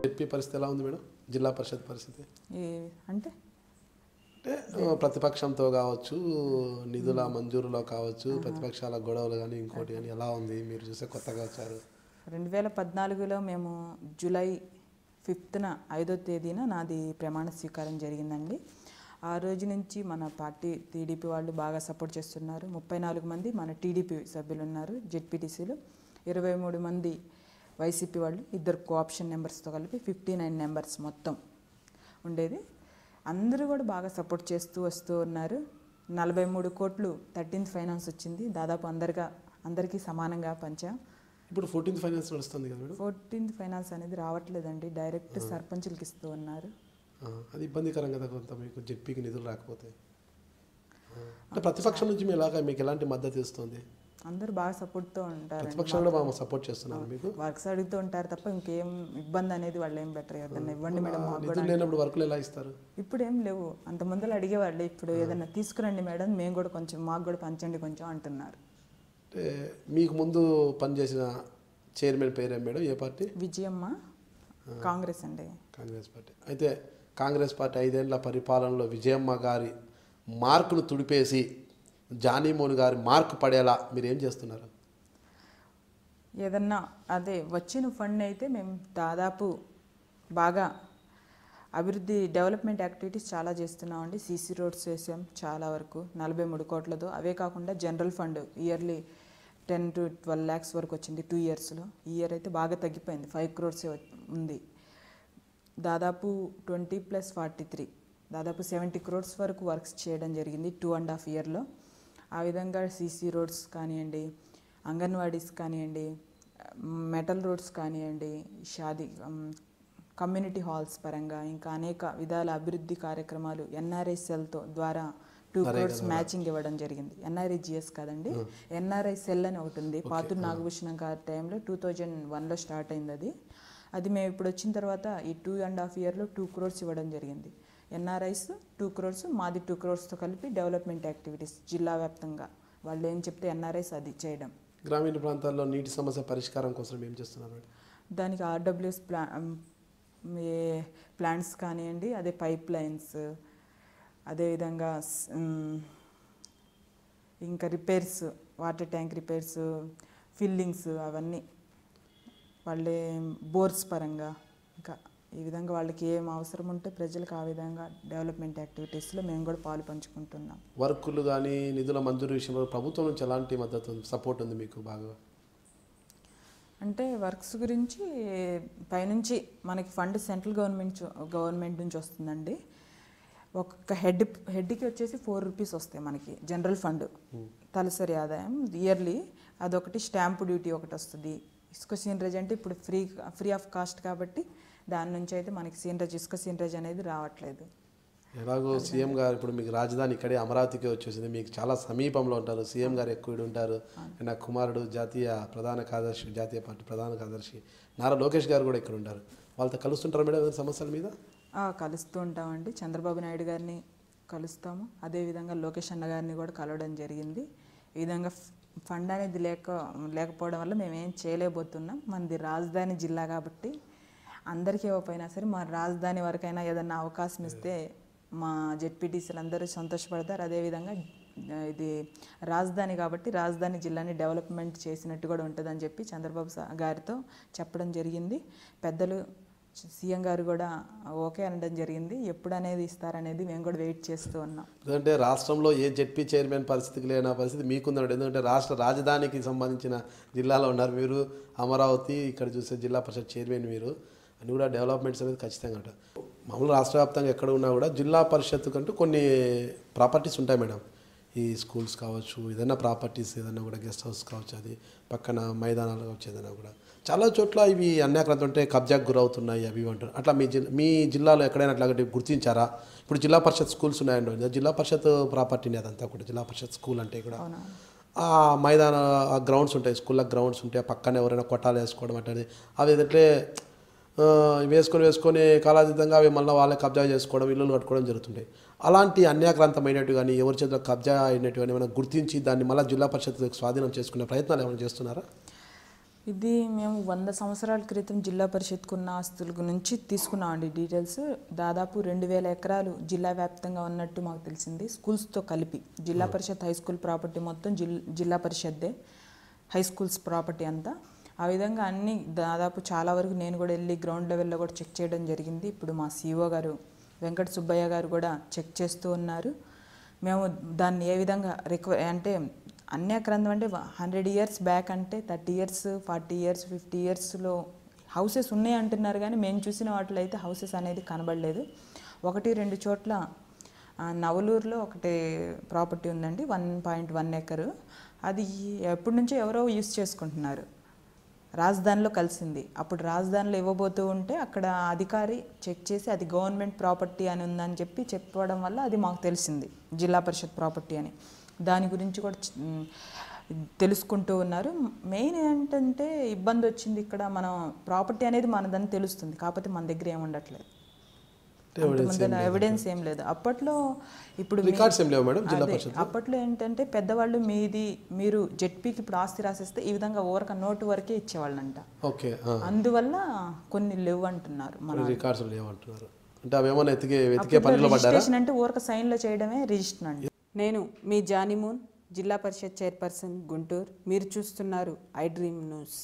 ZP పరిస్థితి ఎలా ఉంది మేడం? జిల్లా పరిషత్ పరిస్థితి అంటే ప్రతిపక్షంతో కావచ్చు, నిధుల మంజూరులో కావచ్చు, ప్రతిపక్షాల గొడవలు కానీ ఇంకోటి కానీ ఎలా ఉంది? మీరు చూసే కొత్తగా వచ్చారు. 2014లో మేము జూలై 5న 5వ తేదీన నాది ప్రమాణ స్వీకారం జరిగిందండి. ఆ రోజు నుంచి మన పార్టీ టీడీపీ వాళ్ళు బాగా సపోర్ట్ చేస్తున్నారు. 34 మంది మన టీడీపీ సభ్యులు ఉన్నారు జెడ్పీటీసీలు, 23 మంది వైసీపీ వాళ్ళు, 2 కోఆప్షన్ నెంబర్స్తో కలిపి 59 నెంబర్స్ మొత్తం ఉండేది. అందరూ కూడా బాగా సపోర్ట్ చేస్తూ వస్తూ ఉన్నారు. 43 కోట్లు 13th ఫైనాన్స్ వచ్చింది. దాదాపు అందరికీ సమానంగా పంచాం. ఇప్పుడు 14th ఫైనాన్స్ నడుస్తుంది కదా మేడం? 14th ఫైనాన్స్ అనేది రావట్లేదండి, డైరెక్ట్ సర్పంచులకి ఇస్తూ ఉన్నారు. అది ఇబ్బందికరం కదా కొంత, మీకు జెడ్పీకి నిధులు రాకపోతే. అంటే ప్రతిపక్షం నుంచి మీకు ఎలాంటి మద్దతు ఇస్తుంది? అందరూ బాగా సపోర్ట్తో ఉంటారు. ప్రతిపక్షంలో బాగా సపోర్ట్ చేస్తున్నారు. మీకు వర్క్స్ అడుగుతూ ఉంటారు తప్ప ఇంకేం ఇబ్బంది అనేది వాళ్ళు ఏం బెటర్ ఏదన్నా ఇవ్వండి మేడం. నిధులు లేనప్పుడు వర్కులు ఎలా ఇస్తారు? ఇప్పుడు ఏం లేవు, అంత ముందులో అడిగేవాళ్ళు. ఇప్పుడు ఏదన్నా తీసుకురండి మేడం, మేము కూడా కొంచెం మాకు కూడా పంచండి కొంచెం అంటున్నారు. అంటే మీకు ముందు పనిచేసిన చైర్మన్ పేరేం మేడం? ఏ పార్టీ? విజయమ్మ, కాంగ్రెస్ అండి. కాంగ్రెస్ పార్టీ. అయితే కాంగ్రెస్ పార్టీ 5 ఏళ్ల పరిపాలనలో విజయమ్మ గారి మార్కులు తుడిపేసి జానీమోహన్ గారి మార్కు పడేలా మీరు ఏం చేస్తున్నారు? ఏదన్నా అదే వచ్చిన ఫండ్ అయితే మేము దాదాపు బాగా అభివృద్ధి డెవలప్మెంట్ యాక్టివిటీస్ చాలా చేస్తున్నామండి. సీసీ రోడ్స్ చేసాం చాలా వరకు 43 కోట్లతో. అవే కాకుండా general fund yearly 10 to 12 lakhs వరకు వచ్చింది 2 yearsలో. ఈ ఇయర్ అయితే బాగా తగ్గిపోయింది, 5 crores ఉంది. దాదాపు 20 + 43 దాదాపు 70 crores వరకు వర్క్స్ చేయడం జరిగింది 2.5 yearsలో. ఆ విధంగా సీసీ రోడ్స్ కానివ్వండి, అంగన్వాడీస్ కానివ్వండి, మెటల్ రోడ్స్ కానివ్వండి, కమ్యూనిటీ హాల్స్ పరంగా ఇంకా అనేక విధాల అభివృద్ధి కార్యక్రమాలు ఎన్ఆర్ఐ సెల్తో ద్వారా 2 crores మ్యాచింగ్ ఇవ్వడం జరిగింది. ఎన్ఆర్ఐజిఎస్ కాదండి, ఎన్ఆర్ఐ సెల్ అని ఒకటి ఉంది. పాతూరు నాగభూషణం గారి టైంలో 2001లో స్టార్ట్ అయింది. అది మేము ఇప్పుడు వచ్చిన తర్వాత ఈ 2.5 yearsలో 2 crores ఇవ్వడం జరిగింది. ఎన్ఆర్ఐస్ 2 crores, మాది 2 crores కలిపి డెవలప్మెంట్ యాక్టివిటీస్ జిల్లా వ్యాప్తంగా వాళ్ళు ఏం చెప్తే ఎన్ఆర్ఐస్ అది చేయడం. గ్రామీణ ప్రాంతాల్లో నీటి సమస్య పరిష్కారం కోసం ఏం చేస్తున్నారు? దానికి ఆర్డబ్ల్యూఎస్ ప్లాంట్స్ కానివ్వండి, అదే పైప్ లైన్స్, అదేవిధంగా ఇంకా repairs, water tank repairs, fillings, అవన్నీ వాళ్ళే బోర్స్ పరంగా ఇంకా ఈ విధంగా వాళ్ళకి ఏం అవసరం ఉంటే ప్రజలకు ఆ విధంగా డెవలప్మెంట్ యాక్టివిటీస్లో మేము కూడా పాలు పంచుకుంటున్నాం. వర్కులు కానీ నిధుల మంజూరు విషయంలో ప్రభుత్వం నుంచి ఎలాంటి మద్దతు సపోర్ట్ ఉంది మీకు బాగా? అంటే వర్క్స్ గురించి పైనుంచి మనకి ఫండ్ సెంట్రల్ గవర్నమెంట్ నుంచి వస్తుందండి. ఒక్కొక్క హెడ్కి వచ్చేసి 4 rupees వస్తాయి మనకి జనరల్ ఫండ్ తలసరి ఆదాయం ఇయర్లీ. అదొకటి స్టాంపు డ్యూటీ ఒకటి వస్తుంది. ఇసుక సీనరేజ్ అంటే ఇప్పుడు ఫ్రీ ఆఫ్ కాస్ట్ కాబట్టి దాని నుంచి అయితే మనకి ఇసుక సీనరేజ్ అనేది రావట్లేదు. ఎలాగో సీఎం గారు ఇప్పుడు మీకు రాజధాని ఇక్కడే అమరావతికి వచ్చేసింది, మీకు చాలా సమీపంలో ఉంటారు. సీఎం గారు ఎక్కువ ఉంటారు. నా కుమారుడు జాతీయ పార్టీ ప్రధాన కార్యదర్శి నారా లోకేష్ గారు కూడా ఇక్కడ ఉంటారు. వాళ్ళతో కలుస్తుంటారు మేడం సమస్యల మీద? కలుస్తూ ఉంటామండి. చంద్రబాబు నాయుడు గారిని కలుస్తాము, అదేవిధంగా లోకేష్ అన్న గారిని కూడా కలవడం జరిగింది. ఈ విధంగా ఫండ్ అనేది లేకపోవడం వల్ల మేము ఏం చేయలేకపోతున్నాం. మనది రాజధాని జిల్లా కాబట్టి అందరికీ ఇవ్వకపోయినా సరే మా రాజధాని వరకైనా ఏదన్నా అవకాశం ఇస్తే మా జెడ్పీటీసీలు అందరూ సంతోషపడతారు. అదేవిధంగా ఇది రాజధాని కాబట్టి రాజధాని జిల్లాని డెవలప్మెంట్ చేసినట్టు కూడా ఉంటుందని చెప్పి చంద్రబాబు గారితో చెప్పడం జరిగింది. పెద్దలు సీఎం గారు కూడా ఓకే అనడం జరిగింది. ఎప్పుడు అనేది ఇస్తారనేది మేము కూడా వెయిట్ చేస్తూ ఉన్నాం. ఎందుకంటే రాష్ట్రంలో ఏ జెడ్పీ చైర్మన్ పరిస్థితికి లేని పరిస్థితి మీకుందన్నాడు. ఎందుకంటే రాష్ట్ర రాజధానికి సంబంధించిన జిల్లాలో ఉన్నారు మీరు. అమరావతి ఇక్కడ చూసే జిల్లా పరిషత్ చైర్మన్ మీరు. అని కూడా డెవలప్మెంట్స్ అనేది ఖచ్చితంగా ఉంటుంది. మామూలు రాష్ట్ర వ్యాప్తంగా ఎక్కడ ఉన్నా కూడా జిల్లా పరిషత్ కంటూ కొన్ని ప్రాపర్టీస్ ఉంటాయి మేడం. ఈ స్కూల్స్ కావచ్చు, ఏదైనా ప్రాపర్టీస్ ఏదైనా కూడా గెస్ట్ హౌస్ కావచ్చు, అది పక్కన మైదానాలు కావచ్చు, ఏదైనా కూడా చాలా చోట్ల ఇవి అన్యాక్రాంతం ఉంటే కబ్జాకు గురవుతున్నాయి అవి అంటారు. అట్లా మీ జిల్లాలో ఎక్కడైనా అట్లా గుర్తించారా? ఇప్పుడు జిల్లా పరిషత్ స్కూల్స్ ఉన్నాయండి, జిల్లా పరిషత్ ప్రాపర్టీని అదంతా కూడా జిల్లా పరిషత్ స్కూల్ అంటే కూడా ఆ మైదాన గ్రౌండ్స్ ఉంటాయి, స్కూల్లో గ్రౌండ్స్ ఉంటాయి, పక్కన ఎవరైనా కొట్టాలు వేసుకోవడం అంటే అవి ఏదంటే వేసుకొని కాలాతీతంగా అవి మళ్ళీ వాళ్ళే కబ్జా చేసుకోవడం, ఇల్లులు కట్టుకోవడం జరుగుతుంటాయి. అలాంటి అన్యాక్రాంతమైనట్టు కానీ ఎవరి చేతిలో కబ్జా అయినట్టు కానీ ఏమైనా గుర్తించి దాన్ని మళ్ళీ జిల్లా పరిషత్ స్వాధీనం చేసుకునే ప్రయత్నాలు ఏమైనా చేస్తున్నారా? ఇది మేము 100 సంవత్సరాల క్రితం జిల్లా పరిషత్కు ఉన్న ఆస్తుల గురించి తీసుకున్నామండి డీటెయిల్స్. దాదాపు 2000 ఎకరాలు జిల్లా వ్యాప్తంగా ఉన్నట్టు మాకు తెలిసింది, స్కూల్స్తో కలిపి. జిల్లా పరిషత్ హై స్కూల్ ప్రాపర్టీ మొత్తం జిల్లా పరిషత్దే, హై స్కూల్స్ ప్రాపర్టీ అంతా. ఆ విధంగా అన్ని దాదాపు చాలా వరకు నేను కూడా వెళ్ళి గ్రౌండ్ లెవెల్లో కూడా చెక్ చేయడం జరిగింది. ఇప్పుడు మా సిఇఓ గారు వెంకట సుబ్బయ్య గారు కూడా చెక్ చేస్తూ ఉన్నారు. మేము దాన్ని ఏ విధంగా అంటే అన్యాక్రాంతం అంటే 100 years బ్యాక్ అంటే 30 years, 40 years, 50 yearsలో హౌసెస్ ఉన్నాయి అంటున్నారు, కానీ మేము చూసిన వాటిలో అయితే హౌసెస్ అనేది కనబడలేదు. 1-2 చోట్ల నవలూరులో ఒకటి ప్రాపర్టీ ఉందండి, 1.1 acre. అది ఎప్పటి నుంచో ఎవరో యూజ్ చేసుకుంటున్నారు. రాజధానిలో కలిసింది. అప్పుడు రాజధానిలో ఇవ్వబోతూ ఉంటే అక్కడ అధికారి చెక్ చేసి అది గవర్నమెంట్ ప్రాపర్టీ అని ఉందని చెప్పడం వల్ల అది మాకు తెలిసింది జిల్లా పరిషత్ ప్రాపర్టీ అని. దాని గురించి కూడా తెలుసుకుంటూ ఉన్నారు. మెయిన్ ఏంటంటే ఇబ్బంది వచ్చింది ఇక్కడ, మనం ప్రాపర్టీ అనేది మనదని తెలుస్తుంది, కాకపోతే మన దగ్గర ఏమి ఉండట్లేదు, ఎవిడెన్స్ ఏం లేదు. అప్పట్లో ఇప్పుడు అప్పట్లో ఏంటంటే పెద్దవాళ్ళు మీరు జెడ్పీకి ఇప్పుడు ఆస్తి రాసేస్తే ఈ విధంగా ఓరక నోటు వరకే ఇచ్చేవాళ్ళంట. అందువల్ల కొన్ని లేవు అంటున్నారు. రిజిస్ట్రేషన్ అంటే ఓరక సైన్లో చేయడమే రిజిస్ట్రేషన్ అండి. నేను మీ జానిమూన్, జిల్లా పరిషత్ చైర్పర్సన్, గుంటూరు. మీరు చూస్తున్నారు ఐ డ్రీమ్ న్యూస్.